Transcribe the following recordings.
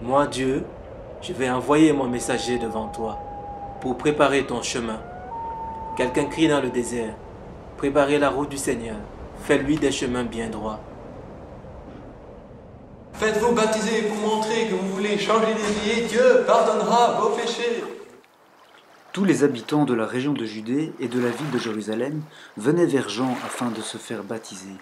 Moi, Dieu, je vais envoyer mon messager devant toi pour préparer ton chemin. Quelqu'un crie dans le désert, préparez la route du Seigneur, faites-lui des chemins bien droits. Faites-vous baptiser pour montrer que vous voulez changer de vie et Dieu pardonnera vos péchés. Tous les habitants de la région de Judée et de la ville de Jérusalem venaient vers Jean afin de se faire baptiser.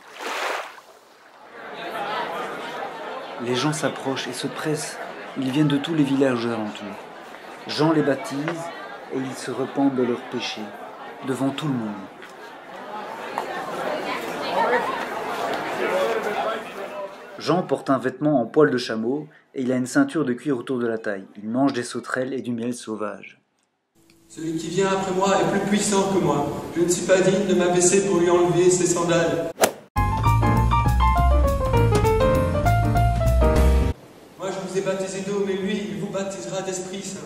Les gens s'approchent et se pressent. Ils viennent de tous les villages alentours. Jean les baptise et ils se repentent de leurs péchés, devant tout le monde. Jean porte un vêtement en poil de chameau et il a une ceinture de cuir autour de la taille. Il mange des sauterelles et du miel sauvage. Celui qui vient après moi est plus puissant que moi. Je ne suis pas digne de m'abaisser pour lui enlever ses sandales. Moi je vous ai baptisé d'eau, mais lui, il vous baptisera d'Esprit Saint.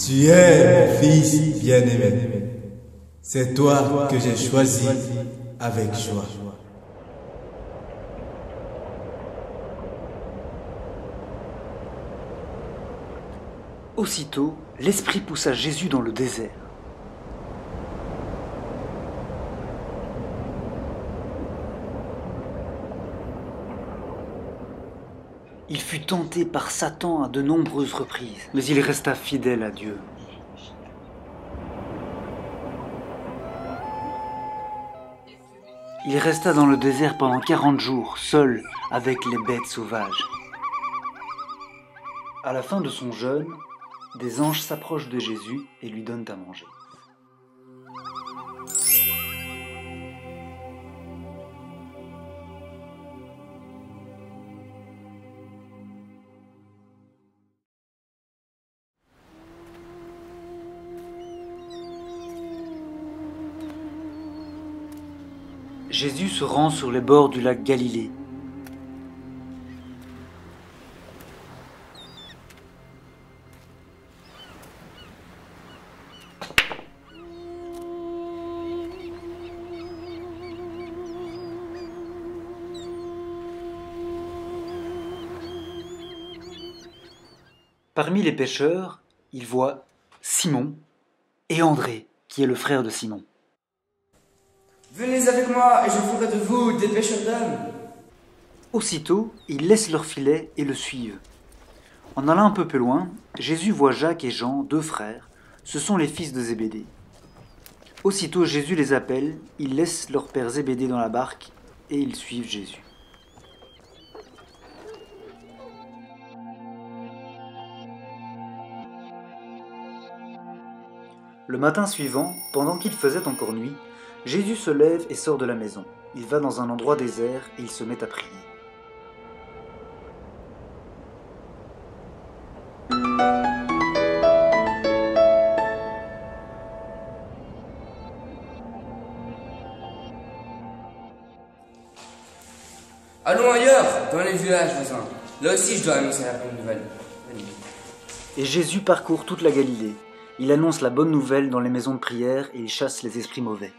Tu es mon fils bien-aimé. C'est toi que j'ai choisi avec joie. Aussitôt, l'Esprit poussa Jésus dans le désert. Il fut tenté par Satan à de nombreuses reprises, mais il resta fidèle à Dieu. Il resta dans le désert pendant 40 jours, seul, avec les bêtes sauvages. À la fin de son jeûne, des anges s'approchent de Jésus et lui donnent à manger. Jésus se rend sur les bords du lac Galilée. Parmi les pêcheurs, il voit Simon et André, qui est le frère de Simon. Venez avec moi et je ferai de vous des pêcheurs d'hommes. Aussitôt, ils laissent leur filet et le suivent. En allant un peu plus loin, Jésus voit Jacques et Jean, deux frères. Ce sont les fils de Zébédée. Aussitôt Jésus les appelle, ils laissent leur père Zébédée dans la barque et ils suivent Jésus. Le matin suivant, pendant qu'il faisait encore nuit, Jésus se lève et sort de la maison. Il va dans un endroit désert et il se met à prier. Allons ailleurs, dans les villages voisins. Là aussi, je dois annoncer la bonne nouvelle. Venez. Et Jésus parcourt toute la Galilée. Il annonce la bonne nouvelle dans les maisons de prière et il chasse les esprits mauvais.